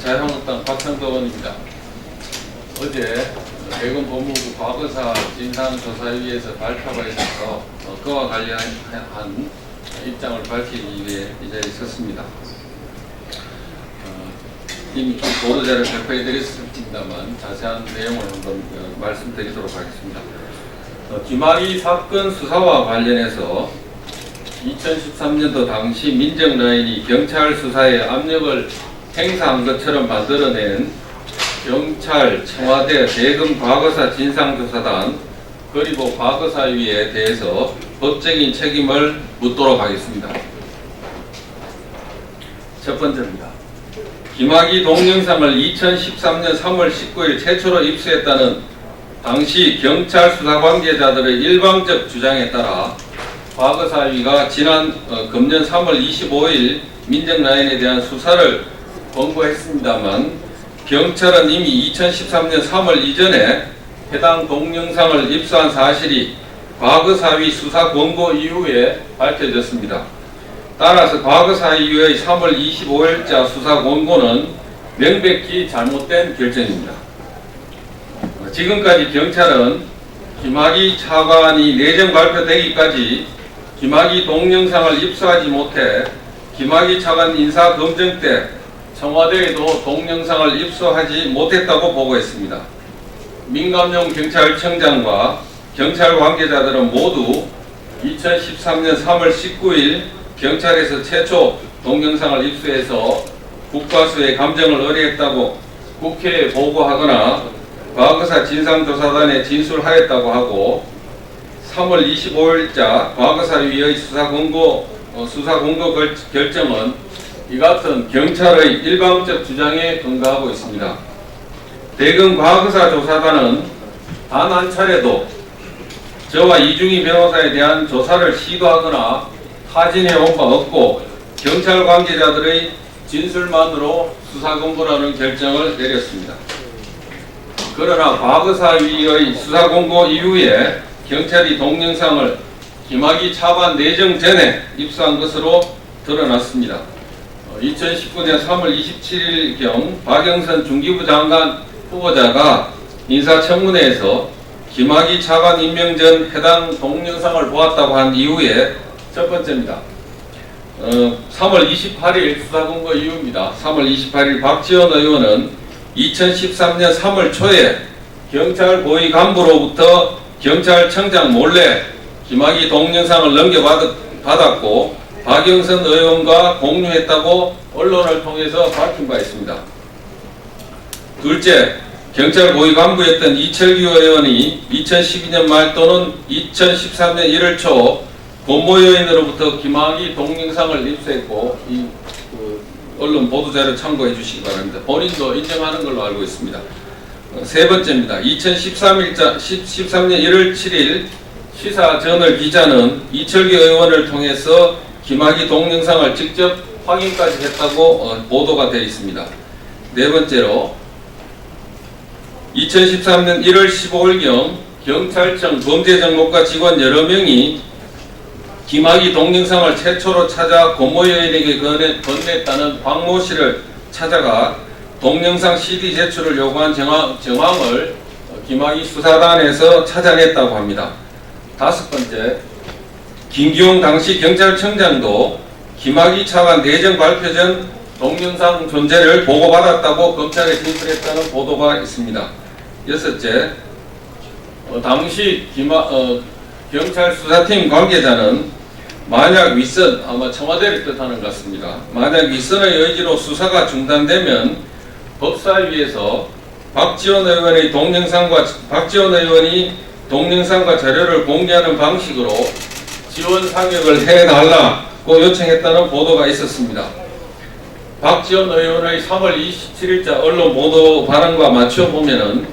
자유한국당 박상도 의원입니다. 어제 대검 법무부 과거사 진상조사위에서 발표가 있어서 그와 관련한 입장을 밝히기 위해 이 자리에 섰습니다. 이미 보도자료 발표해드렸습니다만 자세한 내용을 한번 말씀드리도록 하겠습니다. 김학의 사건 수사와 관련해서 2013년도 당시 민정라인이 경찰 수사에 압력을 행사한 것처럼 만들어낸 경찰, 청와대, 대검 과거사 진상조사단 그리고 과거사위에 대해서 법적인 책임을 묻도록 하겠습니다. 첫 번째입니다. 김학의 동영상을 2013년 3월 19일 최초로 입수했다는 당시 경찰 수사 관계자들의 일방적 주장에 따라 과거사위가 금년 3월 25일 민정라인에 대한 수사를 권고했습니다만 경찰은 이미 2013년 3월 이전에 해당 동영상을 입수한 사실이 과거사위 수사 권고 이후에 밝혀졌습니다. 따라서 과거사위의 3월 25일자 수사 권고는 명백히 잘못된 결정입니다. 지금까지 경찰은 김학의 차관이 내정 발표되기까지 김학의 동영상을 입수하지 못해 김학의 차관 인사검증 때 청와대에도 동영상을 입수하지 못했다고 보고했습니다. 민감용 경찰청장과 경찰 관계자들은 모두 2013년 3월 19일 경찰에서 최초 동영상을 입수해서 국과수의 감정을 의뢰했다고 국회에 보고하거나 과거사 진상조사단에 진술하였다고 하고 3월 25일자 과거사위의 수사 권고 결정은 이 같은 경찰의 일방적 주장에 근거하고 있습니다. 대검 과거사 조사단은 단 한 차례도 저와 이중희 변호사에 대한 조사를 시도하거나 타진해 온 바 없고 경찰 관계자들의 진술만으로 수사 권고라는 결정을 내렸습니다. 그러나 과거사위의 수사 권고 이후에 경찰이 동영상을 김학의 차관 내정 전에 입수한 것으로 드러났습니다. 2019년 3월 27일경 박영선 중기부 장관 후보자가 인사청문회에서 김학의 차관 임명 전 해당 동영상을 보았다고 한 이후에 첫 번째입니다. 3월 28일 수사 권고 이후입니다. 3월 28일 박지원 의원은 2013년 3월 초에 경찰 고위 간부로부터 경찰청장 몰래 김학의 동영상을 넘겨받았고 박영선 의원과 공유했다고 언론을 통해서 밝힌 바 있습니다. 둘째, 경찰 고위 간부였던 이철규 의원이 2012년 말 또는 2013년 1월 초 권모여인으로부터 김학의 동영상을 입수했고 언론 보도자료 참고해 주시기 바랍니다. 본인도 인정하는 걸로 알고 있습니다. 세 번째입니다. 2013년 1월 7일 시사저널 기자는 이철규 의원을 통해서 김학의 동영상을 직접 확인까지 했다고 보도가 되어 있습니다. 네 번째로 2013년 1월 15일경 경찰청 범죄정보과 직원 여러 명이 김학의 동영상을 최초로 찾아 권모 여인에게 건넸다는 황모 씨를 찾아가 동영상 CD 제출을 요구한 정황을 김학의 수사단에서 찾아냈다고 합니다. 다섯 번째, 김기용 당시 경찰청장도 김학의 차관 내정 발표 전 동영상 존재를 보고받았다고 검찰에 진술했다는 보도가 있습니다. 여섯째, 당시 경찰 수사팀 관계자는 만약 윗선, 아마 청와대를 뜻하는 것 같습니다. 만약 윗선의 의지로 수사가 중단되면 법사위에서 박지원 의원이 동영상과 자료를 공개하는 방식으로 지원 사격을 해달라고 요청했다는 보도가 있었습니다. 박지원 의원의 3월 27일자 언론 보도 발언과 맞춰 보면은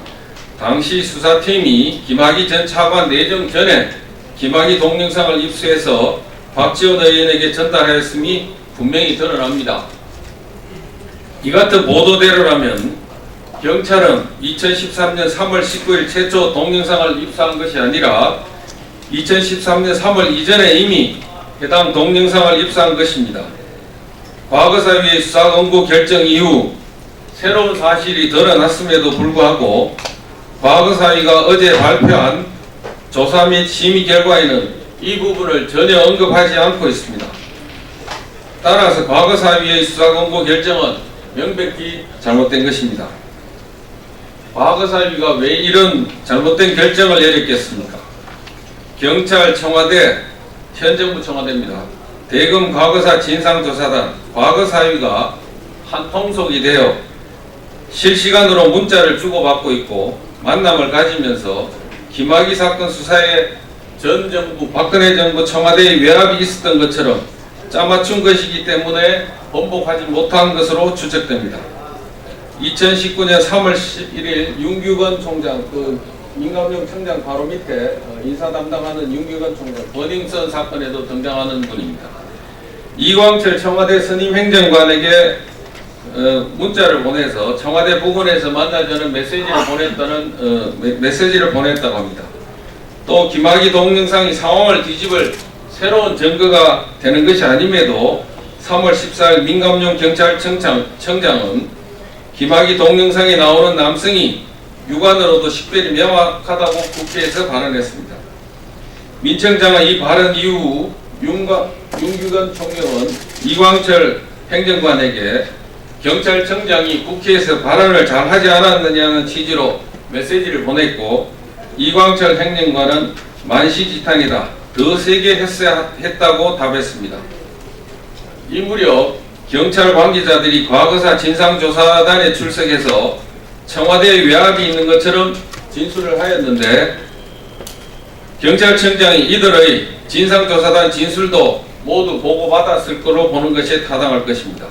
당시 수사팀이 김학의 전 차관 내정 전에 김학의 동영상을 입수해서 박지원 의원에게 전달하였음이 분명히 드러납니다. 이 같은 보도대로라면 경찰은 2013년 3월 19일 최초 동영상을 입수한 것이 아니라 2013년 3월 이전에 이미 해당 동영상을 입수한 것입니다. 과거사위의 수사 권고 결정 이후 새로운 사실이 드러났음에도 불구하고 과거사위가 어제 발표한 조사 및 심의 결과에는 이 부분을 전혀 언급하지 않고 있습니다. 따라서 과거사위의 수사권고 결정은 명백히 잘못된 것입니다. 과거사위가 왜 이런 잘못된 결정을 내렸겠습니까? 경찰, 청와대, 현 정부 청와대입니다. 대검 과거사 진상조사단, 과거사위가 한 통속이 되어 실시간으로 문자를 주고받고 있고 만남을 가지면서 김학의 사건 수사에 전 정부, 박근혜 정부 청와대의 외압이 있었던 것처럼 짜맞춘 것이기 때문에 번복하지 못한 것으로 추측됩니다. 2019년 3월 11일 윤규건 총장, 민감용 청장 바로 밑에 인사 담당하는 윤규건 총장, 버닝썬 사건에도 등장하는 분입니다. 이광철 청와대 선임 행정관에게 문자를 보내서 청와대 부근에서 만나자는 메시지를 보냈다고 합니다. 또 김학의 동영상이 상황을 뒤집을 새로운 증거가 되는 것이 아님에도 3월 14일 민감용 경찰청장은 김학의 동영상에 나오는 남성이 육안으로도 식별이 명확하다고 국회에서 발언했습니다. 민 청장은 이 발언 이후 윤규건 총장은 이광철 행정관에게 경찰청장이 국회에서 발언을 잘하지 않았느냐는 취지로 메시지를 보냈고 이광철 행정관은 만시지탄이다, 더 세게 했어야 했다고 답했습니다. 이 무렵 경찰 관계자들이 과거사 진상조사단에 출석해서 청와대에 외압이 있는 것처럼 진술을 하였는데 경찰청장이 이들의 진상조사단 진술도 모두 보고받았을 거로 보는 것이 타당할 것입니다.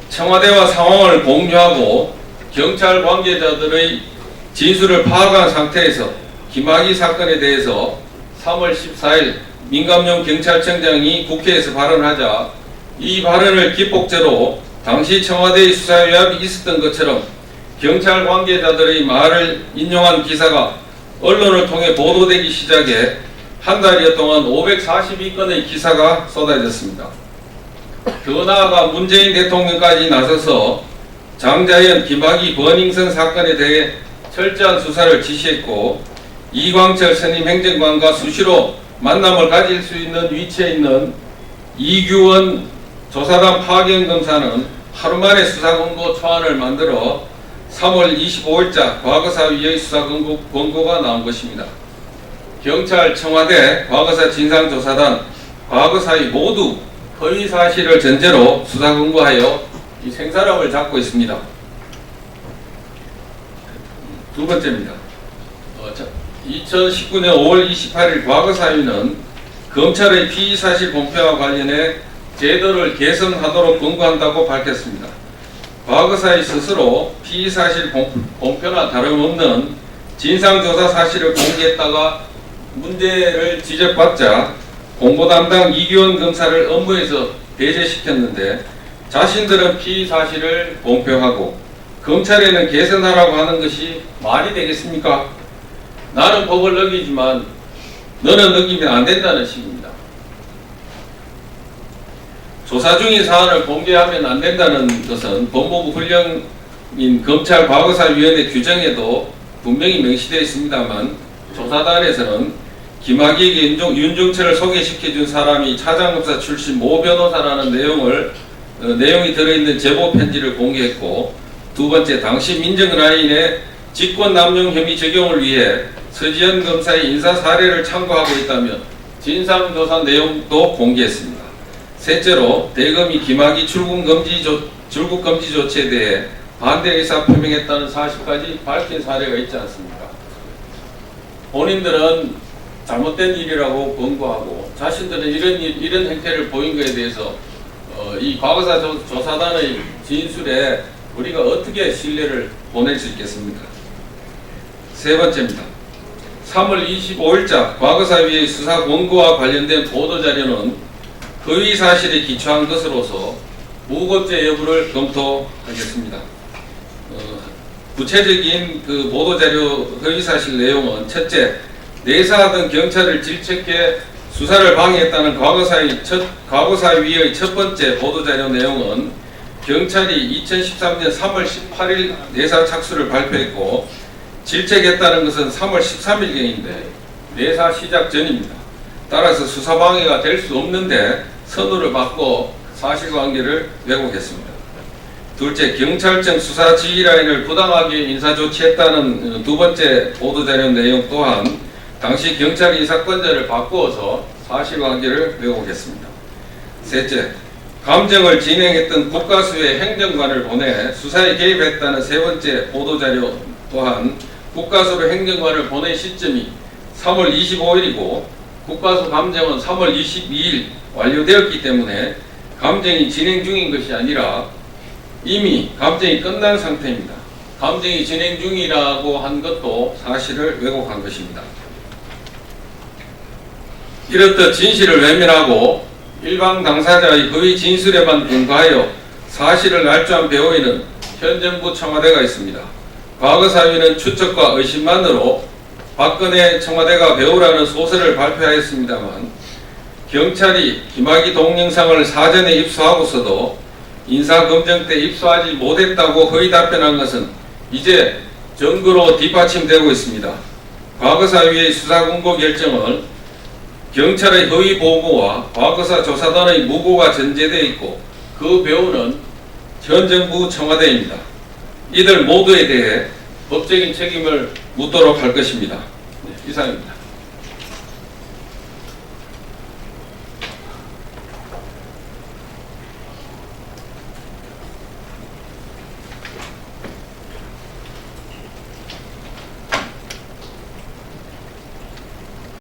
청와대와 상황을 공유하고 경찰 관계자들의 진술을 파악한 상태에서 김학의 사건에 대해서 3월 14일 민감용 경찰청장이 국회에서 발언하자 이 발언을 기폭제로 당시 청와대의 수사 외압이 있었던 것처럼 경찰 관계자들의 말을 인용한 기사가 언론을 통해 보도되기 시작해 한 달여 동안 542건의 기사가 쏟아졌습니다. 더 나아가 문재인 대통령까지 나서서 장자연, 김학의, 버닝썬 사건에 대해 철저한 수사를 지시했고 이광철 선임 행정관과 수시로 만남을 가질 수 있는 위치에 있는 이규원 조사단 파견 검사는 하루 만에 수사권고 초안을 만들어 3월 25일자 과거사위의 수사권고가 나온 것입니다. 경찰, 청와대, 과거사 진상조사단, 과거사위 모두 허위 사실을 전제로 수사권고하여 이 생사람을 잡고 있습니다. 두 번째입니다. 2019년 5월 28일 과거사위는 검찰의 피의사실 공표와 관련해 제도를 개선하도록 권고한다고 밝혔습니다. 과거사위 스스로 피의사실 공표나 다름없는 진상조사 사실을 공개했다가 문제를 지적받자 공보담당 이규원 검사를 업무에서 배제시켰는데 자신들은 피의사실을 공표하고 검찰에는 개선하라고 하는 것이 말이 되겠습니까? 나는 법을 어기지만 너는 어기면 안 된다는 식입니다. 조사 중인 사안을 공개하면 안 된다는 것은 법무부 훈령인 검찰 과거사위원회 규정에도 분명히 명시되어 있습니다만 조사단에서는 김학의에게 윤종철을 소개시켜준 사람이 차장검사 출신 모 변호사라는 내용이 들어있는 제보 편지를 공개했고, 두 번째, 당시 민정라인의 직권남용 혐의 적용을 위해 서지현 검사의 인사 사례를 참고하고 있다면 진상조사 내용도 공개했습니다. 셋째로, 대검이 김학의 출국 금지 조치에 대해 반대 의사 표명했다는 사실까지 밝힌 사례가 있지 않습니까? 본인들은 잘못된 일이라고 권고하고 자신들은 이런 행태를 보인 것에 대해서 이 과거사 조사단의 진술에 우리가 어떻게 신뢰를 보낼 수 있겠습니까? 세 번째입니다. 3월 25일자 과거사위의 수사 권고와 관련된 보도자료는 허위 사실에 기초한 것으로서 무고죄 여부를 검토하겠습니다. 구체적인 그 보도자료 허위 사실 내용은 첫째, 내사하던 경찰을 질책해 수사를 방해했다는 과거사위의 첫 번째 보도자료 내용은 경찰이 2013년 3월 18일 내사 착수를 발표했고 질책했다는 것은 3월 13일경인데 내사 시작 전입니다. 따라서 수사 방해가 될 수 없는데 선우를 받고 사실관계를 왜곡했습니다. 둘째, 경찰청 수사 지휘라인을 부당하게 인사 조치했다는 두 번째 보도자료 내용 또한 당시 경찰이 인사권자를 바꾸어서 사실관계를 왜곡했습니다. 셋째, 감정을 진행했던 국가수의 행정관을 보내 수사에 개입했다는 세 번째 보도자료 또한 국가수로 행정관을 보낸 시점이 3월 25일이고 국가수 감정은 3월 22일 완료되었기 때문에 감정이 진행 중인 것이 아니라 이미 감정이 끝난 상태입니다. 감정이 진행 중이라고 한 것도 사실을 왜곡한 것입니다. 이렇듯 진실을 외면하고 일방 당사자의 허위 진술에만 근거하여 사실을 날조한 배후에는 현 정부 청와대가 있습니다. 과거 사위는 추측과 의심만으로 박근혜 청와대가 배우라는 소설을 발표하였습니다만 경찰이 김학의 동영상을 사전에 입수하고서도 인사검증 때 입수하지 못했다고 허위 답변한 것은 이제 증거로 뒷받침되고 있습니다. 과거 사위의 수사 공고 결정은 경찰의 허위 보고와 과거사 조사단의 무고가 전제되어 있고 그 배우는 현 정부 청와대입니다. 이들 모두에 대해 법적인 책임을 묻도록 할 것입니다. 네, 이상입니다.